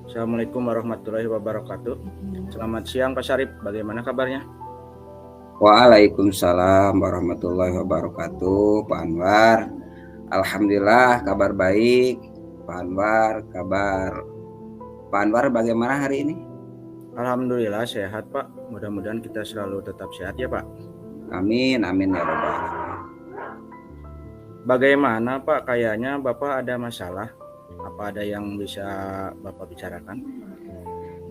Assalamualaikum warahmatullahi wabarakatuh. Selamat siang Pak Syarif, bagaimana kabarnya? Waalaikumsalam warahmatullahi wabarakatuh, Pak Anwar. Alhamdulillah kabar baik, Pak Anwar. Pak Anwar bagaimana hari ini? Alhamdulillah sehat Pak, mudah-mudahan kita selalu tetap sehat ya Pak. Amin, amin ya rabbal alamin. Bagaimana Pak, kayaknya Bapak ada masalah, apa ada yang bisa Bapak bicarakan?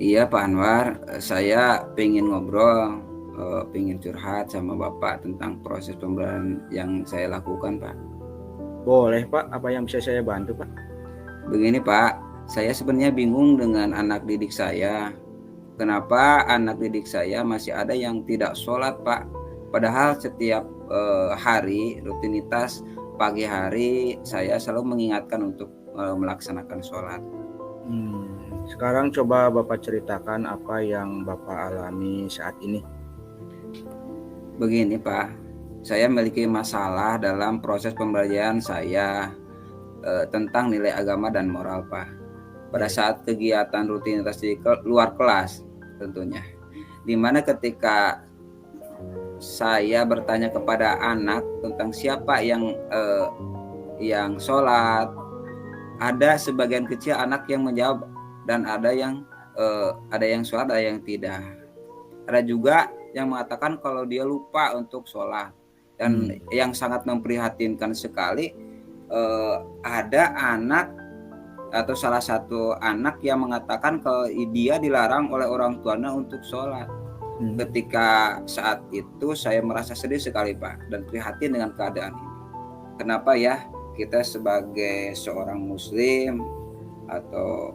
Iya Pak Anwar, saya pengen ngobrol, pengen curhat sama Bapak tentang proses pembelajaran yang saya lakukan Pak. Boleh Pak, apa yang bisa saya bantu Pak? Begini Pak, saya sebenarnya bingung dengan anak didik saya. Kenapa anak didik saya masih ada yang tidak sholat Pak? Padahal setiap hari rutinitas pagi hari saya selalu mengingatkan untuk melaksanakan sholat. Sekarang coba Bapak ceritakan apa yang Bapak alami saat ini. Begini Pak, saya memiliki masalah dalam proses pembelajaran saya tentang nilai agama dan moral Pak. Pada saat kegiatan rutinitas di luar kelas tentunya, dimana ketika saya bertanya kepada anak tentang siapa yang sholat, ada sebagian kecil anak yang menjawab dan ada yang sholat, ada yang tidak. Ada juga yang mengatakan kalau dia lupa untuk sholat. Dan yang sangat memprihatinkan sekali, ada anak atau salah satu anak yang mengatakan kalau dia dilarang oleh orang tuanya untuk sholat. Ketika saat itu saya merasa sedih sekali Pak dan prihatin dengan keadaan ini. Kenapa ya kita sebagai seorang muslim atau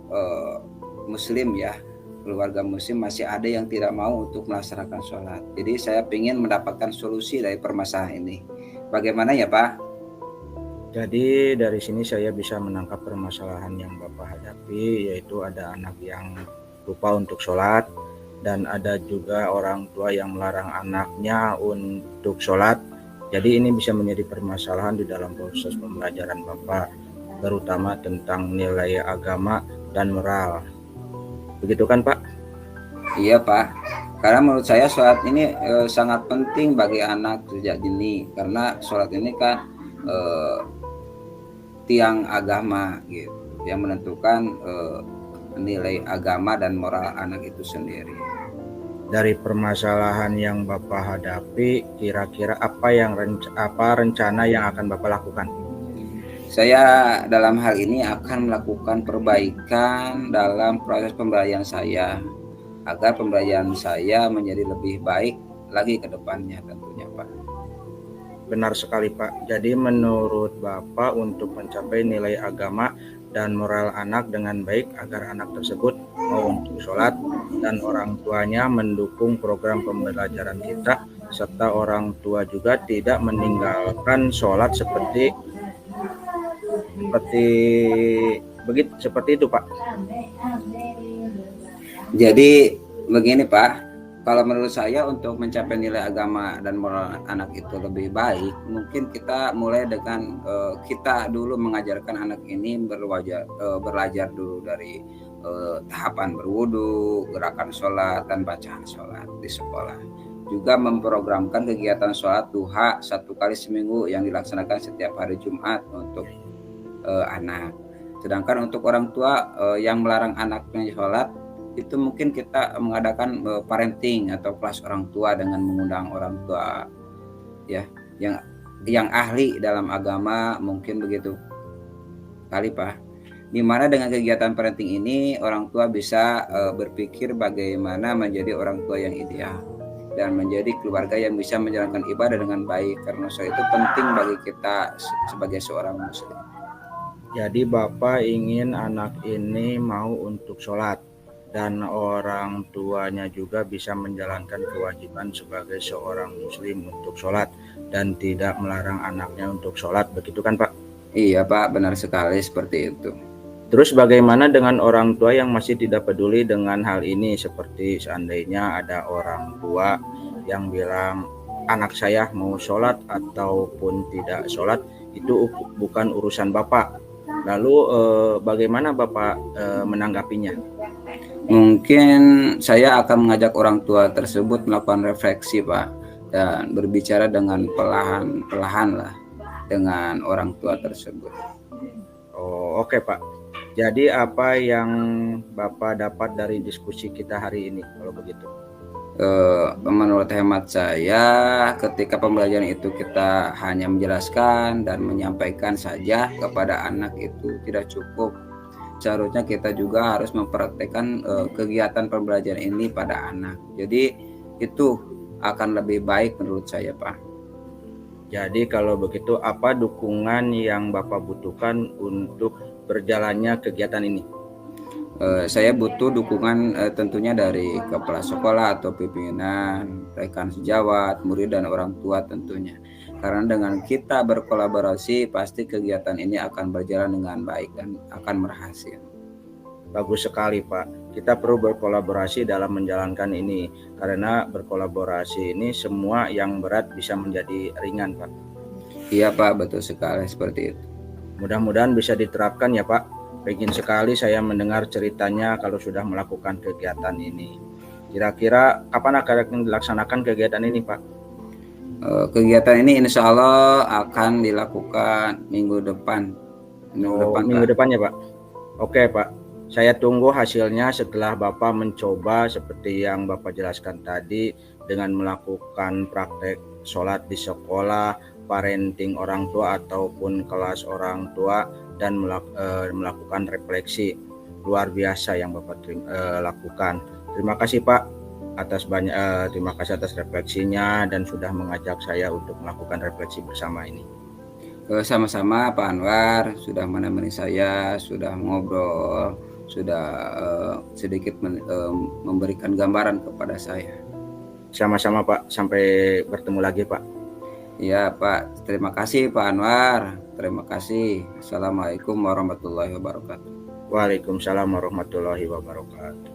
muslim ya, keluarga muslim masih ada yang tidak mau untuk melaksanakan sholat. Jadi saya ingin mendapatkan solusi dari permasalahan ini. Bagaimana ya Pak? Jadi dari sini saya bisa menangkap permasalahan yang Bapak hadapi, yaitu ada anak yang lupa untuk sholat dan ada juga orang tua yang melarang anaknya untuk sholat. Jadi ini bisa menjadi permasalahan di dalam proses pembelajaran Bapak, terutama tentang nilai agama dan moral. Begitu kan Pak? Iya Pak, karena menurut saya sholat ini sangat penting bagi anak sejak dini, karena sholat ini kan tiang agama gitu, yang menentukan nilai agama dan moral anak itu sendiri. Dari permasalahan yang Bapak hadapi, kira-kira apa rencana yang akan Bapak lakukan? Saya dalam hal ini akan melakukan perbaikan dalam proses pembelajaran saya, agar pembelajaran saya menjadi lebih baik lagi ke depannya tentunya Pak. Benar sekali Pak. Jadi menurut Bapak untuk mencapai nilai agama dan moral anak dengan baik agar anak tersebut mau untuk sholat dan orang tuanya mendukung program pembelajaran kita, serta orang tua juga tidak meninggalkan sholat seperti itu Pak. Jadi begini Pak, kalau menurut saya untuk mencapai nilai agama dan moral anak itu lebih baik, mungkin kita mulai dengan kita dulu mengajarkan anak ini belajar dulu dari tahapan berwudu, gerakan sholat, dan bacaan sholat di sekolah. Juga memprogramkan kegiatan sholat duha 1 kali seminggu yang dilaksanakan setiap hari Jumat untuk anak. Sedangkan untuk orang tua yang melarang anaknya sholat, itu mungkin kita mengadakan parenting atau kelas orang tua dengan mengundang orang tua ya yang ahli dalam agama, mungkin begitu kali Pak. Dimana dengan kegiatan parenting ini orang tua bisa berpikir bagaimana menjadi orang tua yang ideal dan menjadi keluarga yang bisa menjalankan ibadah dengan baik, karena itu penting bagi kita sebagai seorang muslim. Jadi Bapak ingin anak ini mau untuk sholat dan orang tuanya juga bisa menjalankan kewajiban sebagai seorang muslim untuk sholat dan tidak melarang anaknya untuk sholat, begitu kan Pak? Iya Pak, benar sekali seperti itu. Terus bagaimana dengan orang tua yang masih tidak peduli dengan hal ini, seperti seandainya ada orang tua yang bilang anak saya mau sholat ataupun tidak sholat itu bukan urusan Bapak, Lalu bagaimana Bapak menanggapinya? Mungkin saya akan mengajak orang tua tersebut melakukan refleksi, Pak, dan berbicara dengan perlahan-lahan lah dengan orang tua tersebut. Oh, oke Pak. Jadi apa yang Bapak dapat dari diskusi kita hari ini kalau begitu? Menurut hemat saya, ketika pembelajaran itu kita hanya menjelaskan dan menyampaikan saja kepada anak itu tidak cukup. Seharusnya kita juga harus mempraktekkan kegiatan pembelajaran ini pada anak. Jadi itu akan lebih baik menurut saya, Pak. Jadi kalau begitu apa dukungan yang Bapak butuhkan untuk berjalannya kegiatan ini? Saya butuh dukungan tentunya dari kepala sekolah atau pimpinan, rekan sejawat, murid dan orang tua tentunya. Karena dengan kita berkolaborasi pasti kegiatan ini akan berjalan dengan baik dan akan berhasil. Bagus sekali Pak. Kita perlu berkolaborasi dalam menjalankan ini. Karena berkolaborasi ini semua yang berat bisa menjadi ringan Pak. Iya Pak, betul sekali seperti itu. Mudah-mudahan bisa diterapkan ya Pak. Pengen sekali saya mendengar ceritanya kalau sudah melakukan kegiatan ini. Kira-kira kapan akan dilaksanakan kegiatan ini Pak? Kegiatan ini insya Allah akan dilakukan minggu depan. Minggu depan ya Pak? Oke Pak. Saya tunggu hasilnya setelah Bapak mencoba seperti yang Bapak jelaskan tadi dengan melakukan praktek sholat di sekolah, parenting orang tua ataupun kelas orang tua dan melakukan refleksi. Luar biasa yang Bapak lakukan. Terima kasih Pak terima kasih atas refleksinya dan sudah mengajak saya untuk melakukan refleksi bersama ini. Sama-sama Pak Anwar, sudah menemani saya, sudah ngobrol, sudah sedikit memberikan gambaran kepada saya. Sama-sama Pak, sampai bertemu lagi Pak. Ya Pak, terima kasih Pak Anwar, terima kasih. Assalamualaikum warahmatullahi wabarakatuh. Waalaikumsalam warahmatullahi wabarakatuh.